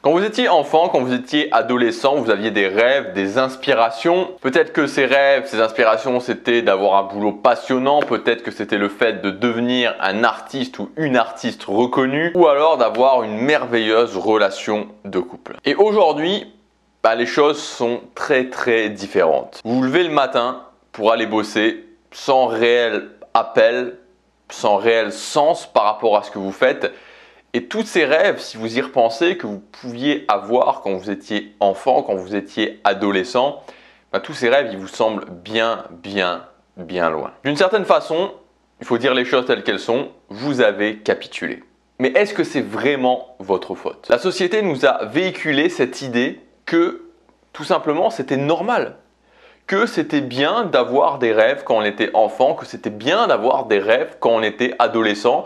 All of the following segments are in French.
Quand vous étiez enfant, quand vous étiez adolescent, vous aviez des rêves, des inspirations. Peut-être que ces rêves, ces inspirations, c'était d'avoir un boulot passionnant. Peut-être que c'était le fait de devenir un artiste ou une artiste reconnue. Ou alors d'avoir une merveilleuse relation de couple. Et aujourd'hui, les choses sont très différentes. Vous vous levez le matin pour aller bosser sans réel appel, sans réel sens par rapport à ce que vous faites. Et tous ces rêves, si vous y repensez, que vous pouviez avoir quand vous étiez enfant, quand vous étiez adolescent, tous ces rêves, ils vous semblent bien loin. D'une certaine façon, il faut dire les choses telles qu'elles sont, vous avez capitulé. Mais est-ce que c'est vraiment votre faute? La société nous a véhiculé cette idée que, tout simplement, c'était normal. Que c'était bien d'avoir des rêves quand on était enfant, que c'était bien d'avoir des rêves quand on était adolescent,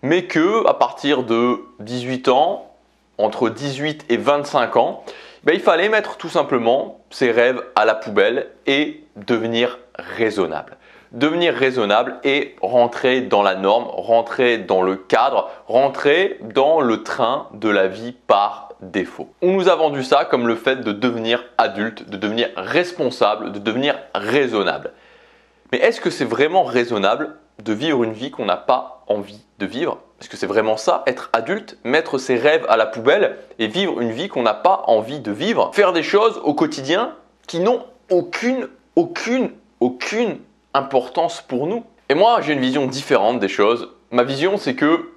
mais que à partir de 18 ans, entre 18 et 25 ans, il fallait mettre tout simplement ses rêves à la poubelle et devenir raisonnable. Devenir raisonnable et rentrer dans la norme, rentrer dans le cadre, rentrer dans le train de la vie par défaut. On nous a vendu ça comme le fait de devenir adulte, de devenir responsable, de devenir raisonnable. Mais est-ce que c'est vraiment raisonnable de vivre une vie qu'on n'a pas envie de vivre? Est-ce que c'est vraiment ça, être adulte, mettre ses rêves à la poubelle et vivre une vie qu'on n'a pas envie de vivre? Faire des choses au quotidien qui n'ont aucune importance pour nous. Et moi, j'ai une vision différente des choses. Ma vision, c'est que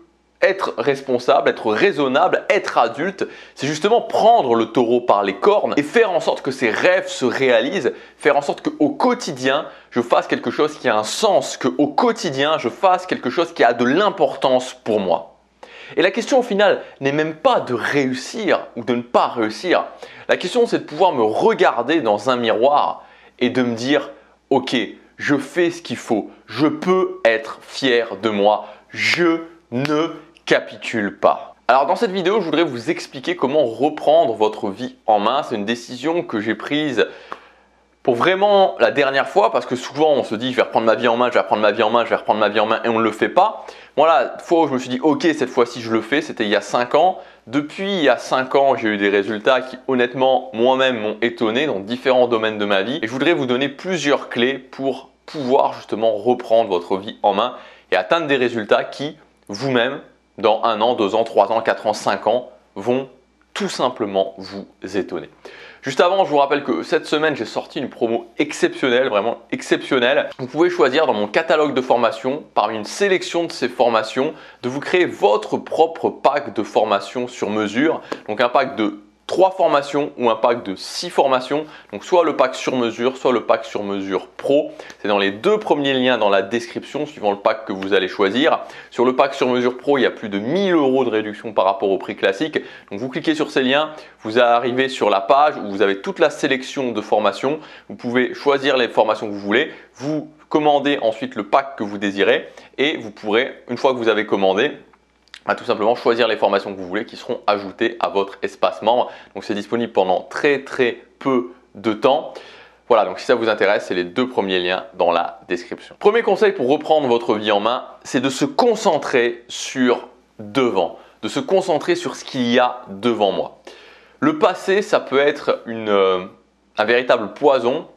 être responsable, être raisonnable, être adulte, c'est justement prendre le taureau par les cornes et faire en sorte que ses rêves se réalisent, faire en sorte qu'au quotidien, je fasse quelque chose qui a un sens, qu'au quotidien, je fasse quelque chose qui a de l'importance pour moi. Et la question au final n'est même pas de réussir ou de ne pas réussir. La question, c'est de pouvoir me regarder dans un miroir et de me dire « Ok, je fais ce qu'il faut, je peux être fier de moi, je ne capitule pas. » Alors dans cette vidéo, je voudrais vous expliquer comment reprendre votre vie en main. C'est une décision que j'ai prise pour vraiment la dernière fois, parce que souvent on se dit je vais reprendre ma vie en main, je vais reprendre ma vie en main, je vais reprendre ma vie en main et on ne le fait pas. Voilà, la fois où je me suis dit ok, cette fois-ci je le fais, c'était il y a 5 ans. Depuis il y a 5 ans, j'ai eu des résultats qui honnêtement moi-même m'ont étonné dans différents domaines de ma vie. Et je voudrais vous donner plusieurs clés pour pouvoir justement reprendre votre vie en main et atteindre des résultats qui vous-même dans 1 an, 2 ans, 3 ans, 4 ans, 5 ans vont tout simplement vous étonner. Juste avant, je vous rappelle que cette semaine, j'ai sorti une promo exceptionnelle, vraiment exceptionnelle. Vous pouvez choisir dans mon catalogue de formation, parmi une sélection de ces formations, de vous créer votre propre pack de formation sur mesure. Donc un pack de 3 formations ou un pack de 6 formations. Donc soit le pack sur mesure, soit le pack sur mesure pro. C'est dans les 2 premiers liens dans la description suivant le pack que vous allez choisir. Sur le pack sur mesure pro, il y a plus de 1000 € de réduction par rapport au prix classique. Donc vous cliquez sur ces liens, vous arrivez sur la page où vous avez toute la sélection de formations. Vous pouvez choisir les formations que vous voulez. Vous commandez ensuite le pack que vous désirez et vous pourrez, une fois que vous avez commandé, tout simplement choisir les formations que vous voulez qui seront ajoutées à votre espace membre. Donc c'est disponible pendant très peu de temps. Voilà, donc si ça vous intéresse, c'est les 2 premiers liens dans la description. Premier conseil pour reprendre votre vie en main, c'est de se concentrer sur devant, de se concentrer sur ce qu'il y a devant moi. Le passé, ça peut être un véritable poison.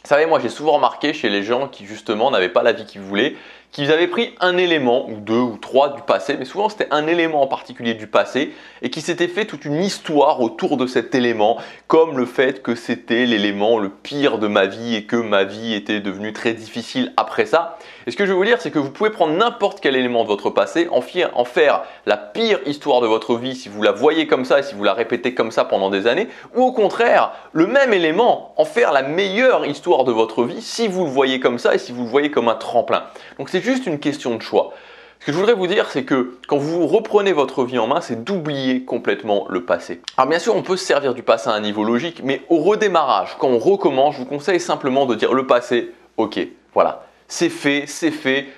Vous savez, moi j'ai souvent remarqué chez les gens qui justement n'avaient pas la vie qu'ils voulaient, qu'ils avaient pris un élément ou 2 ou 3 du passé, mais souvent c'était un élément en particulier du passé et qui s'était fait toute une histoire autour de cet élément, comme le fait que c'était l'élément le pire de ma vie et que ma vie était devenue très difficile après ça. Et ce que je veux vous dire, c'est que vous pouvez prendre n'importe quel élément de votre passé, en faire la pire histoire de votre vie si vous la voyez comme ça et si vous la répétez comme ça pendant des années, ou au contraire, le même élément, en faire la meilleure histoire de votre vie si vous le voyez comme ça et si vous le voyez comme un tremplin. Donc c'est juste une question de choix. Ce que je voudrais vous dire, c'est que quand vous reprenez votre vie en main, c'est d'oublier complètement le passé. Alors bien sûr, on peut se servir du passé à un niveau logique, mais au redémarrage, quand on recommence, je vous conseille simplement de dire le passé, ok, voilà. C'est fait,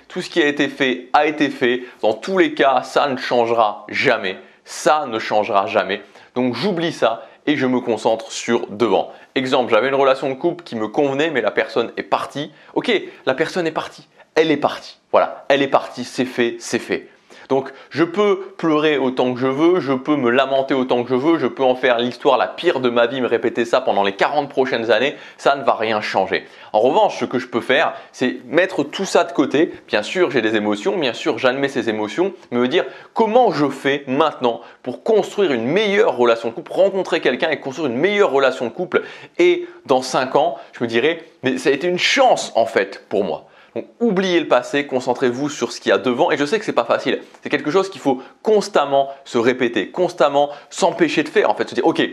tout ce qui a été fait a été fait. Dans tous les cas, ça ne changera jamais. Ça ne changera jamais. Donc j'oublie ça et je me concentre sur devant. Exemple, j'avais une relation de couple qui me convenait, mais la personne est partie. Ok, la personne est partie. Elle est partie. Voilà, elle est partie, c'est fait, c'est fait. Donc je peux pleurer autant que je veux, je peux me lamenter autant que je veux, je peux en faire l'histoire la pire de ma vie, me répéter ça pendant les 40 prochaines années, ça ne va rien changer. En revanche, ce que je peux faire, c'est mettre tout ça de côté. Bien sûr, j'ai des émotions, bien sûr, j'admets ces émotions, mais me dire comment je fais maintenant pour construire une meilleure relation de couple, rencontrer quelqu'un et construire une meilleure relation de couple. Et dans 5 ans, je me dirais, mais ça a été une chance en fait pour moi. Donc oubliez le passé, concentrez-vous sur ce qu'il y a devant et je sais que c'est pas facile. C'est quelque chose qu'il faut constamment se répéter, constamment s'empêcher de faire. En fait, se dire ok,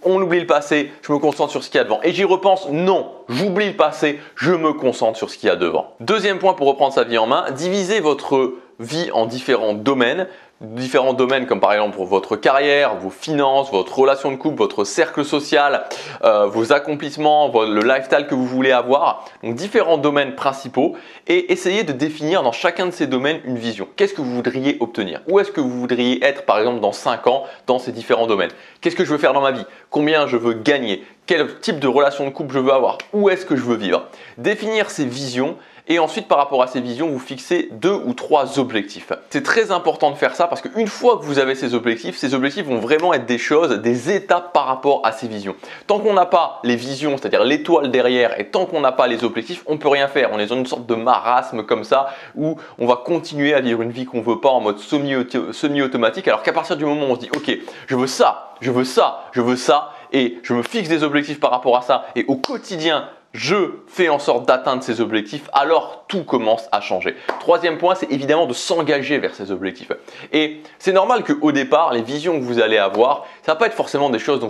on oublie le passé, je me concentre sur ce qu'il y a devant. Et j'y repense, non, j'oublie le passé, je me concentre sur ce qu'il y a devant. Deuxième point pour reprendre sa vie en main, divisez votre vie en différents domaines. Différents domaines comme par exemple votre carrière, vos finances, votre relation de couple, votre cercle social, vos accomplissements, le lifestyle que vous voulez avoir. Donc différents domaines principaux et essayez de définir dans chacun de ces domaines une vision. Qu'est-ce que vous voudriez obtenir? Où est-ce que vous voudriez être par exemple dans 5 ans dans ces différents domaines? Qu'est-ce que je veux faire dans ma vie? Combien je veux gagner? Quel type de relation de couple je veux avoir? Où est-ce que je veux vivre? Définir ces visions. Et ensuite, par rapport à ces visions, vous fixez 2 ou 3 objectifs. C'est très important de faire ça parce qu'une fois que vous avez ces objectifs vont vraiment être des choses, des étapes par rapport à ces visions. Tant qu'on n'a pas les visions, c'est-à-dire l'étoile derrière, et tant qu'on n'a pas les objectifs, on ne peut rien faire. On est dans une sorte de marasme comme ça où on va continuer à vivre une vie qu'on ne veut pas en mode semi-automatique alors qu'à partir du moment où on se dit « Ok, je veux ça, je veux ça, je veux ça » et je me fixe des objectifs par rapport à ça et au quotidien, je fais en sorte d'atteindre ces objectifs, alors tout commence à changer. Troisième point, c'est évidemment de s'engager vers ces objectifs. Et c'est normal qu'au départ, les visions que vous allez avoir, ça ne va pas être forcément des choses dont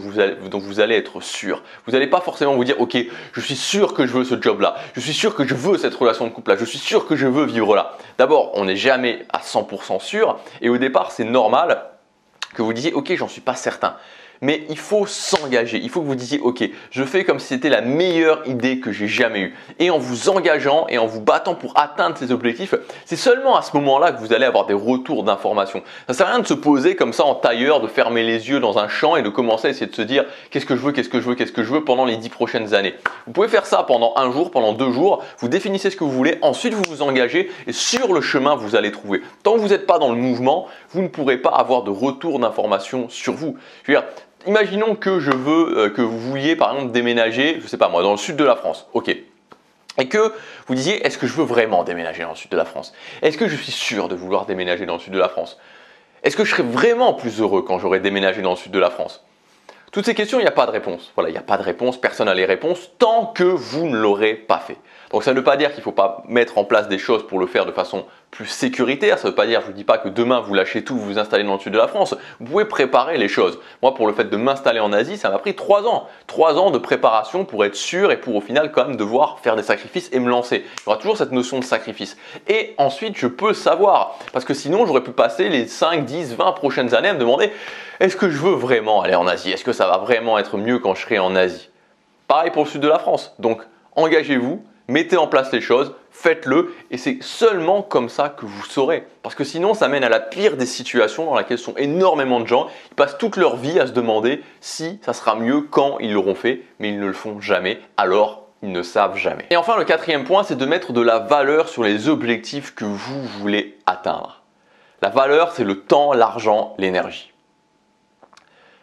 vous allez être sûr. Vous n'allez pas forcément vous dire, ok, je suis sûr que je veux ce job-là, je suis sûr que je veux cette relation de couple-là, je suis sûr que je veux vivre là. D'abord, on n'est jamais à 100% sûr et au départ, c'est normal que vous disiez, ok, j'en suis pas certain. Mais il faut s'engager, il faut que vous disiez ok, je fais comme si c'était la meilleure idée que j'ai jamais eue. Et en vous engageant et en vous battant pour atteindre ces objectifs, c'est seulement à ce moment-là que vous allez avoir des retours d'informations. Ça ne sert à rien de se poser comme ça en tailleur, de fermer les yeux dans un champ et de commencer à essayer de se dire qu'est-ce que je veux, qu'est-ce que je veux, qu'est-ce que je veux pendant les 10 prochaines années. Vous pouvez faire ça pendant un jour, pendant 2 jours, vous définissez ce que vous voulez, ensuite vous vous engagez et sur le chemin vous allez trouver. Tant que vous n'êtes pas dans le mouvement, vous ne pourrez pas avoir de retour d'informations sur vous. Je veux dire, imaginons que je veux que vous vouliez par exemple déménager, je ne sais pas moi, dans le sud de la France, ok. Et que vous disiez, est-ce que je veux vraiment déménager dans le sud de la France? Est-ce que je suis sûr de vouloir déménager dans le sud de la France? Est-ce que je serai vraiment plus heureux quand j'aurai déménagé dans le sud de la France? Toutes ces questions, il n'y a pas de réponse. Voilà, il n'y a pas de réponse, personne n'a les réponses tant que vous ne l'aurez pas fait. Donc ça ne veut pas dire qu'il ne faut pas mettre en place des choses pour le faire de façon plus sécuritaire. Ça ne veut pas dire, je ne vous dis pas que demain vous lâchez tout, vous vous installez dans le sud de la France. Vous pouvez préparer les choses. Moi, pour le fait de m'installer en Asie, ça m'a pris 3 ans. 3 ans de préparation pour être sûr et pour au final quand même devoir faire des sacrifices et me lancer. Il y aura toujours cette notion de sacrifice. Et ensuite, je peux savoir. Parce que sinon, j'aurais pu passer les 5, 10, 20 prochaines années à me demander est-ce que je veux vraiment aller en Asie? Est-ce que ça va vraiment être mieux quand je serai en Asie? Pareil pour le sud de la France. Donc, engagez-vous. Mettez en place les choses, faites-le et c'est seulement comme ça que vous saurez. Parce que sinon, ça mène à la pire des situations dans laquelle sont énormément de gens. Ils passent toute leur vie à se demander si ça sera mieux quand ils l'auront fait, mais ils ne le font jamais, alors ils ne savent jamais. Et enfin, le 4e point, c'est de mettre de la valeur sur les objectifs que vous voulez atteindre. La valeur, c'est le temps, l'argent, l'énergie.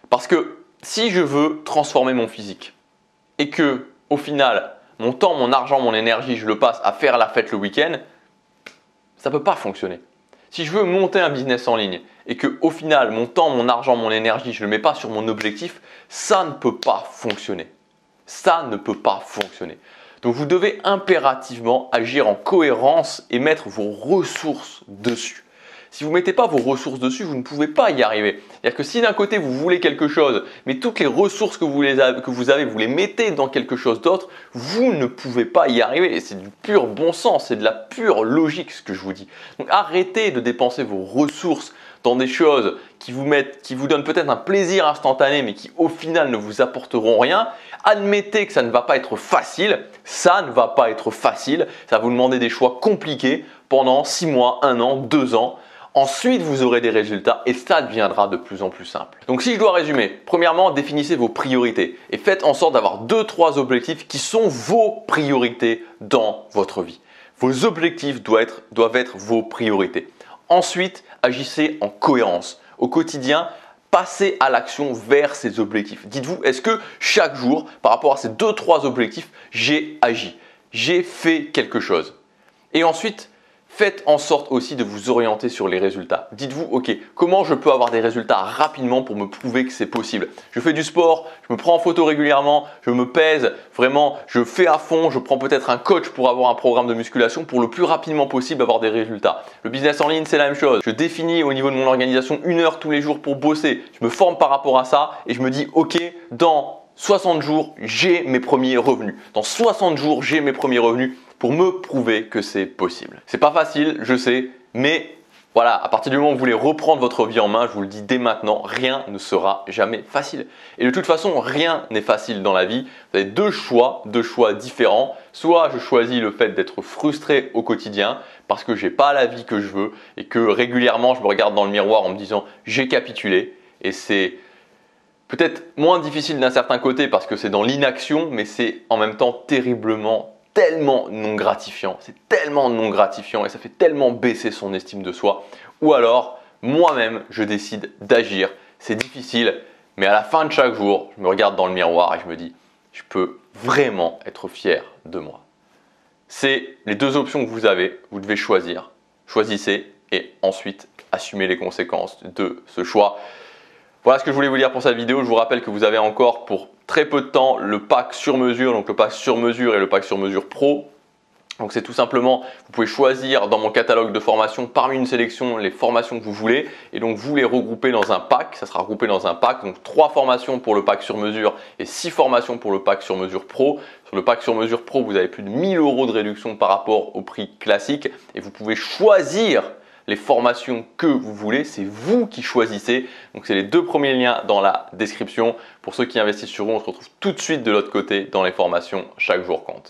Parce que si je veux transformer mon physique et que, au final, mon temps, mon argent, mon énergie, je le passe à faire la fête le week-end, ça ne peut pas fonctionner. Si je veux monter un business en ligne et que au final, mon temps, mon argent, mon énergie, je ne le mets pas sur mon objectif, ça ne peut pas fonctionner. Ça ne peut pas fonctionner. Donc vous devez impérativement agir en cohérence et mettre vos ressources dessus. Si vous ne mettez pas vos ressources dessus, vous ne pouvez pas y arriver. C'est-à-dire que si d'un côté vous voulez quelque chose, mais toutes les ressources que vous avez, vous les mettez dans quelque chose d'autre, vous ne pouvez pas y arriver. Et c'est du pur bon sens, c'est de la pure logique ce que je vous dis. Donc arrêtez de dépenser vos ressources dans des choses qui vous donnent peut-être un plaisir instantané, mais qui au final ne vous apporteront rien. Admettez que ça ne va pas être facile. Ça ne va pas être facile. Ça va vous demander des choix compliqués pendant 6 mois, 1 an, 2 ans. Ensuite, vous aurez des résultats et ça deviendra de plus en plus simple. Donc si je dois résumer, premièrement, définissez vos priorités et faites en sorte d'avoir 2-3 objectifs qui sont vos priorités dans votre vie. Vos objectifs doivent être vos priorités. Ensuite, agissez en cohérence. Au quotidien, passez à l'action vers ces objectifs. Dites-vous, est-ce que chaque jour, par rapport à ces 2-3 objectifs, j'ai agi, j'ai fait quelque chose? Et ensuite, faites en sorte aussi de vous orienter sur les résultats. Dites-vous, ok, comment je peux avoir des résultats rapidement pour me prouver que c'est possible? Je fais du sport, je me prends en photo régulièrement, je me pèse, vraiment, je fais à fond, je prends peut-être un coach pour avoir un programme de musculation pour le plus rapidement possible avoir des résultats. Le business en ligne, c'est la même chose. Je définis au niveau de mon organisation 1 heure tous les jours pour bosser. Je me forme par rapport à ça et je me dis, ok, dans 60 jours, j'ai mes premiers revenus. Dans 60 jours, j'ai mes premiers revenus pour me prouver que c'est possible. C'est pas facile, je sais, mais voilà, à partir du moment où vous voulez reprendre votre vie en main, je vous le dis dès maintenant, rien ne sera jamais facile. Et de toute façon, rien n'est facile dans la vie. Vous avez deux choix différents. Soit je choisis le fait d'être frustré au quotidien parce que j'ai pas la vie que je veux et que régulièrement je me regarde dans le miroir en me disant j'ai capitulé, et c'est peut-être moins difficile d'un certain côté parce que c'est dans l'inaction, mais c'est en même temps tellement non gratifiant, c'est tellement non gratifiant et ça fait tellement baisser son estime de soi. Ou alors, moi-même, je décide d'agir. C'est difficile, mais à la fin de chaque jour, je me regarde dans le miroir et je me dis, je peux vraiment être fier de moi. C'est les deux options que vous avez, vous devez choisir. Choisissez et ensuite assumez les conséquences de ce choix. Voilà ce que je voulais vous dire pour cette vidéo. Je vous rappelle que vous avez encore pour très peu de temps le pack sur mesure, donc le pack sur mesure et le pack sur mesure pro. Donc c'est tout simplement, vous pouvez choisir dans mon catalogue de formation parmi une sélection les formations que vous voulez et donc vous les regroupez dans un pack. Ça sera regroupé dans un pack, donc 3 formations pour le pack sur mesure et 6 formations pour le pack sur mesure pro. Sur le pack sur mesure pro, vous avez plus de 1 000 € de réduction par rapport au prix classique et vous pouvez choisir les formations que vous voulez, c'est vous qui choisissez. Donc c'est les 2 premiers liens dans la description. Pour ceux qui investissent sur vous, on se retrouve tout de suite de l'autre côté dans les formations. Chaque jour compte.